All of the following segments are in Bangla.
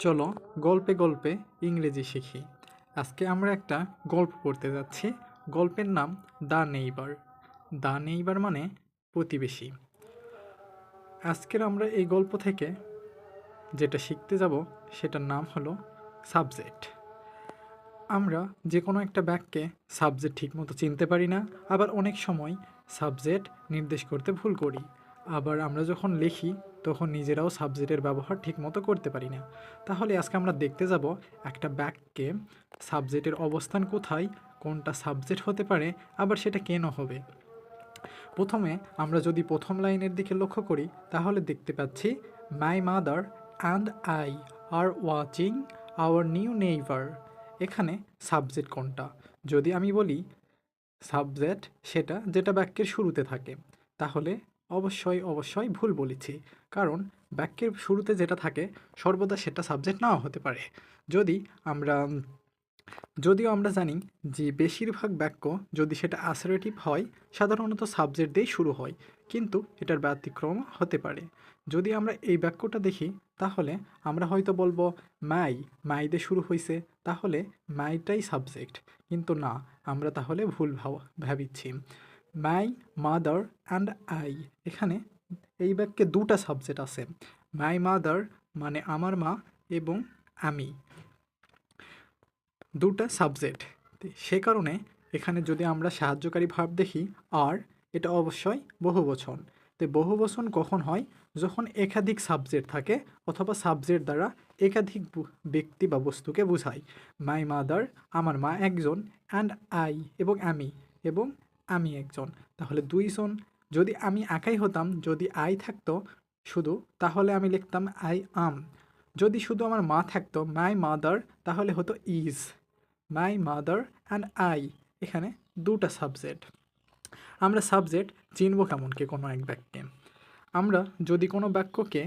চলো গল্পে গল্পে ইংরেজি শিখি। আজকে আমরা একটা গল্প পড়তে যাচ্ছি। গল্পের নাম দ্য নেইবার। দ্য নেইবার মানে প্রতিবেশী। আজকের আমরা এই গল্প থেকে যেটা শিখতে যাব সেটার নাম হলো সাবজেক্ট। আমরা যে কোনো একটা বাক্যে সাবজেক্ট ঠিকমতো চিনতে পারি না, আবার অনেক সময় সাবজেক্ট নির্দেশ করতে ভুল করি। আবার আমরা যখন লিখি তখন নিজেরাও সাবজেক্টের ব্যবহার ঠিকমতো করতে পারি না। তাহলে আজকে আমরা দেখতে যাব একটা বাক্যে সাবজেক্টের অবস্থান কোথায়, কোনটা সাবজেক্ট হতে পারে, আবার সেটা কেন হবে। প্রথমে আমরা যদি প্রথম লাইনের দিকে লক্ষ্য করি তাহলে দেখতে পাচ্ছি my mother and I are watching our new neighbour. এখানে সাবজেক্ট কোনটা? যদি আমি বলি সাবজেক্ট সেটা যেটা বাক্যের শুরুতে থাকে, তাহলে অবশ্যই ভুল বলেছি। কারণ বাক্যের শুরুতে যেটা থাকে সর্বদা সেটা সাবজেক্ট নাও হতে পারে। যদি আমরা যদিও আমরা জানি যে বেশিরভাগ বাক্য যদি সেটা অ্যাসার্টিভ হয় সাধারণত সাবজেক্ট দিয়েই শুরু হয়, কিন্তু এটার ব্যতিক্রম হতে পারে। যদি আমরা এই বাক্যটা দেখি তাহলে আমরা হয়তো বলবো মাই দিয়ে শুরু হয়েছে, তাহলে মাইটাই সাবজেক্ট। কিন্তু না, আমরা তাহলে ভুল ভাবিচ্ছি। মাই মাদার অ্যান্ড আই, এখানে এই বাক্যে দুটা সাবজেক্ট আছে। মাই মাদার মানে আমার মা, এবং আমি, দুটা সাবজেক্ট। সে কারণে এখানে যদি আমরা সাহায্যকারী ভার্ব দেখি আর, এটা অবশ্যই বহুবচন। তো বহুবচন কখন হয়? যখন একাধিক সাবজেক্ট থাকে অথবা সাবজেক্ট দ্বারা একাধিক ব্যক্তি বা বস্তুকে বোঝায়। মাই মাদার আমার মা একজন, অ্যান্ড আই এবং আমি একজন, তাহলে দুইজন। যদি আমি একাই হতাম, যদি আই থাকতো শুধু, তাহলে আমি লিখতাম আই আম। যদি শুধু আমার মা থাকতো মাই মাদার, তাহলে হতো is. My mother and I, এখানে দুটা সাবজেক্ট। আমরা সাবজেক্ট চিনব কেমন কে কোনো এক বাক্যে? আমরা যদি কোনো বাক্যকে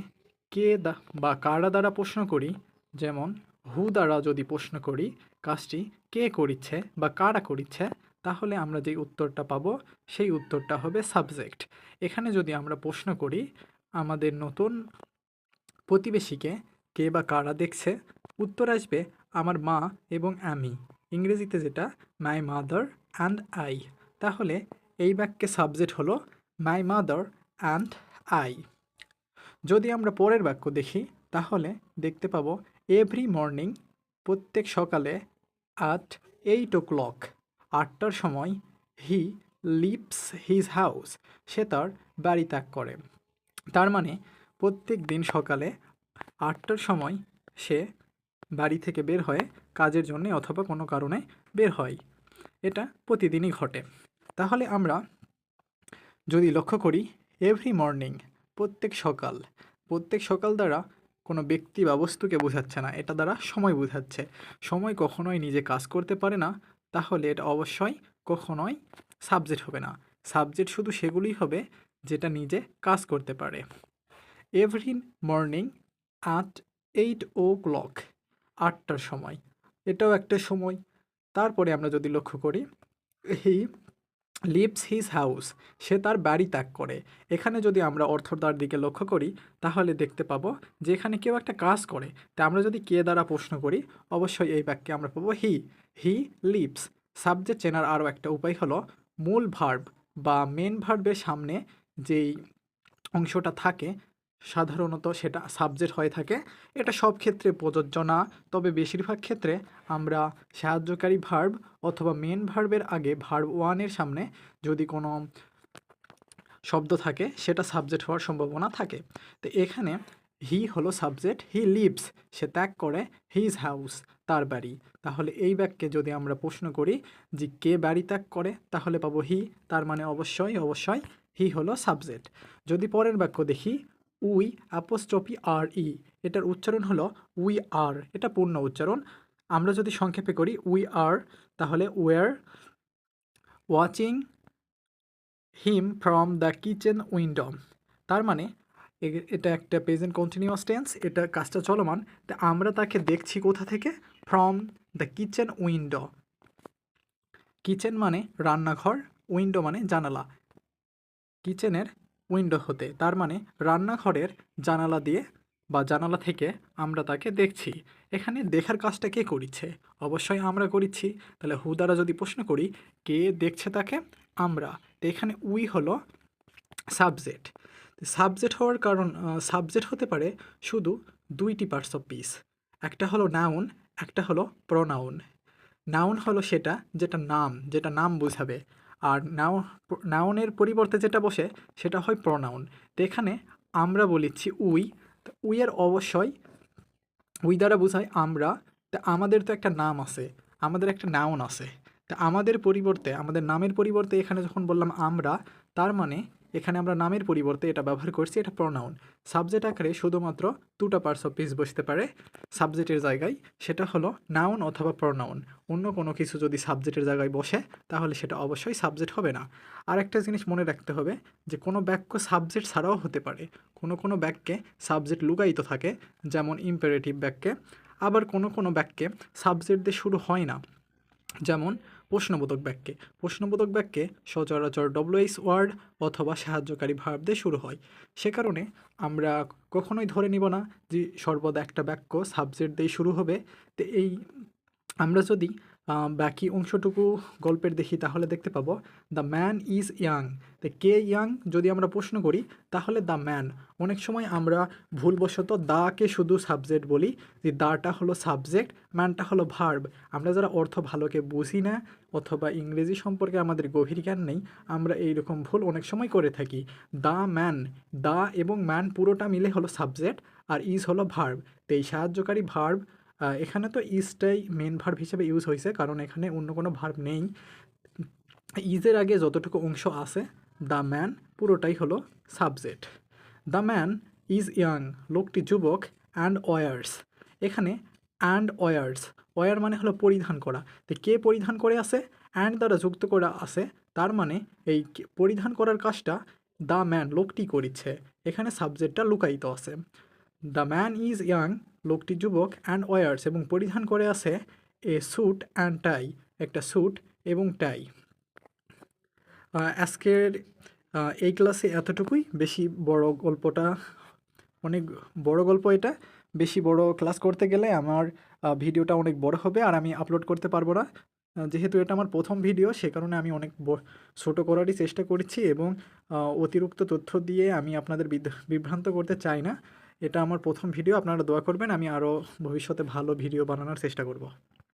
বা কারা দ্বারা প্রশ্ন করি, যেমন হু দ্বারা যদি প্রশ্ন করি কাজটি কে করিচ্ছে বা কারা করিচ্ছে, তাহলে আমরা যে উত্তরটা পাবো সেই উত্তরটা হবে সাবজেক্ট। এখানে যদি আমরা প্রশ্ন করি আমাদের নতুন প্রতিবেশীকে কে বা কারা দেখছে, উত্তর আসবে আমার মা এবং আমি, ইংরেজিতে যেটা মাই মাদার অ্যান্ড আই। তাহলে এই বাক্যে সাবজেক্ট হলো মাই মাদার অ্যান্ড আই। যদি আমরা পরের বাক্য দেখি তাহলে দেখতে পাবো এভরি মর্নিং, প্রত্যেক সকালে, অ্যাট 8 o'clock, 8টার সময়, হি লিভস হিজ হাউস, সে তার বাড়ি ত্যাগ করে। তার মানে প্রত্যেক দিন সকালে 8টার সময় সে বাড়ি থেকে বের হয়ে কাজের জন্য অথবা কোনো কারণে বের হয়। এটা প্রতিদিনই ঘটে। তাহলে আমরা যদি লক্ষ্য করি এভরি মর্নিং, প্রত্যেক সকাল দ্বারা কোনো ব্যক্তি বা বস্তুকে বোঝাচ্ছে না, এটা দ্বারা সময় বোঝাচ্ছে। সময় কখনোই নিজে কাজ করতে পারে না, তাহলে এটা অবশ্যই কখনোই সাবজেক্ট হবে না। সাবজেক্ট শুধু সেগুলোই হবে যেটা নিজে কাজ করতে পারে। এভরি মর্নিং অ্যাট 8 o'clock, 8টার সময়, এটাও একটা সময়। তারপরে আমরা যদি লক্ষ্য করি হি লিভস হিজ হাউস, সে তার বাড়ি ত্যাগ করে। এখানে যদি আমরা অর্থটার দিকে লক্ষ্য করি তাহলে দেখতে পাবো যে এখানে কেউ একটা কাজ করে। তা আমরা যদি কে দ্বারা প্রশ্ন করি অবশ্যই এই বাক্যে আমরা পাবো হি লিভস। সাবজেক্ট চেনার আরও একটা উপায় হলো মূল ভার্ব বা মেন ভার্বের সামনে যেই অংশটা থাকে সাধারণত সেটা সাবজেক্ট হয়ে থাকে। এটা সব ক্ষেত্রে প্রযোজ্য না, তবে বেশিরভাগ ক্ষেত্রে আমরা সাহায্যকারী ভার্ব অথবা মেন ভার্বের আগে ভার্ব ওয়ানের সামনে যদি কোনো শব্দ থাকে সেটা সাবজেক্ট হওয়ার সম্ভাবনা থাকে। তো এখানে হি হলো সাবজেক্ট, হি লিভস সে ত্যাগ করে, হিজ হাউস তার বাড়ি। তাহলে এই বাক্যে যদি আমরা প্রশ্ন করি যে কে বাড়ি ত্যাগ করে, তাহলে পাবো হি, তার মানে অবশ্যই হি হলো সাবজেক্ট। যদি পরের বাক্য দেখি উই অ্যাপোস্ট্রফি আর ই, এটার উচ্চারণ হলো উই আর, এটা পূর্ণ উচ্চারণ। আমরা যদি সংক্ষেপে করি উই আর, তাহলে were watching him from the kitchen window. তার মানে এটা একটা প্রেজেন্ট কন্টিনিউয়াস টেন্স, এটা কাজটা চলমান। তা আমরা তাকে দেখছি কোথা থেকে? From the kitchen window. Kitchen মানে রান্নাঘর, উইন্ডো মানে জানালা। কিচেনের উইন্ডো হতে, তার মানে রান্নাঘরের জানালা দিয়ে বা জানালা থেকে আমরা তাকে দেখছি। এখানে দেখার কাজটা কে করিচ্ছে? অবশ্যই আমরা করিচ্ছি। তাহলে হু দ্বারা যদি প্রশ্ন করি, কে দেখছে তাকে? আমরা। তো এখানে উই হলো সাবজেক্ট। সাবজেক্ট হওয়ার কারণ সাবজেক্ট হতে পারে শুধু দুইটি পার্টস অফ স্পিচ। একটা হলো নাউন, একটা হলো প্রোনাউন। নাউন হলো সেটা যেটা নাম বোঝাবে। আর নাউনের পরিবর্তে যেটা বসে সেটা হয় প্রোনাউন। তো এখানে আমরা বলিচ্ছি উই, তো উই এর অবশ্যই উই দ্বারা বোঝায় আমরা। তা আমাদের তো একটা নাম আছে, আমাদের একটা নাউন আছে। তা আমাদের নামের পরিবর্তে এখানে যখন বললাম আমরা, তার মানে এখানে আমরা নামের পরিবর্তে এটা ব্যবহার করছি, এটা প্রোনাউন। সাবজেক্ট আকারে শুধুমাত্র দুটো পার্টস অফ স্পিচ বসতে পারে সাবজেক্টের জায়গায়, সেটা হলো নাউন অথবা প্রোনাউন। অন্য কোনো কিছু যদি সাবজেক্টের জায়গায় বসে তাহলে সেটা অবশ্যই সাবজেক্ট হবে না। আর একটা জিনিস মনে রাখতে হবে যে কোনো বাক্য সাবজেক্ট ছাড়াও হতে পারে। কোনো বাক্যে সাবজেক্ট লুকায়িত থাকে, যেমন ইম্পারেটিভ বাক্যে। আবার কোনো বাক্যে সাবজেক্ট দিয়ে শুরু হয় না, যেমন প্রশ্নবোধক বাক্যে সচরাচর ডব্লিউএইচ ওয়ার্ড অথবা সাহায্যকারী ভার্ব দিয়ে শুরু হয়। সে কারণে আমরা কখনোই ধরে নিব না যে সর্বদা একটা বাক্য সাবজেক্ট দিয়ে শুরু হবে। তো আমরা যদি বাকি অংশটুকু গল্পের দেখি তাহলে দেখতে পাবো দ্য ম্যান ইজ ইয়াং। তো কে ইয়াং যদি আমরা প্রশ্ন করি তাহলে দ্য ম্যান। অনেক সময় আমরা ভুলবশত দাকে শুধু সাবজেক্ট বলি, যে দাটা হলো সাবজেক্ট, ম্যানটা হলো ভার্ব। আমরা যারা অর্থ ভালোকে বুঝি না অথবা ইংরেজি সম্পর্কে আমাদের গভীর জ্ঞান নেই, আমরা এইরকম ভুল অনেক সময় করে থাকি। দ্য ম্যান, দা এবং ম্যান পুরোটা মিলে হলো সাবজেক্ট, আর ইজ হলো ভার্ব। তো এই সাহায্যকারী ভার্ব, এখানে তো ইজটাই মেন ভার্ব হিসেবে ইউজ হয়েছে, কারণ এখানে অন্য কোনো ভার্ব নেই। ইজের আগে যতটুকু অংশ আছে দ্য ম্যান পুরোটাই হলো subject. The man is young, লোকটি যুবক, অ্যান্ড ওয়ার্স। এখানে অ্যান্ড ওয়ার্স, ওয়ার মানে হলো পরিধান করা। তো কে পরিধান করে আছে? অ্যান্ড দ্বারা যুক্ত করা আছে, তার মানে এই পরিধান করার কাজটা দ্য ম্যান লোকটি করিচ্ছে। এখানে সাবজেক্টটা লুকায়িত আছে। দ্য ম্যান ইজ ইয়াং, লোকটি যুবক, অ্যান্ড ওয়ার্স এবং পরিধান করে আছে এ স্যুট অ্যান্ড টাই, একটা স্যুট এবং টাই। আজকের এই ক্লাসে এতটুকুই। বেশি বড় গল্পটা অনেক বড় গল্প, এটা বেশি বড় ক্লাস করতে গেলে আমার ভিডিওটা অনেক বড় হবে আর আমি আপলোড করতে পারবো না। যেহেতু এটা আমার প্রথম ভিডিও, সে কারণে আমি অনেক ছোটো করারই চেষ্টা করছি এবং অতিরিক্ত তথ্য দিয়ে আমি আপনাদের বিভ্রান্ত করতে চাই না। এটা আমার প্রথম ভিডিও, আপনারা দোয়া করবেন, আমি আরও ভবিষ্যতে ভালো ভিডিও বানানোর চেষ্টা করব।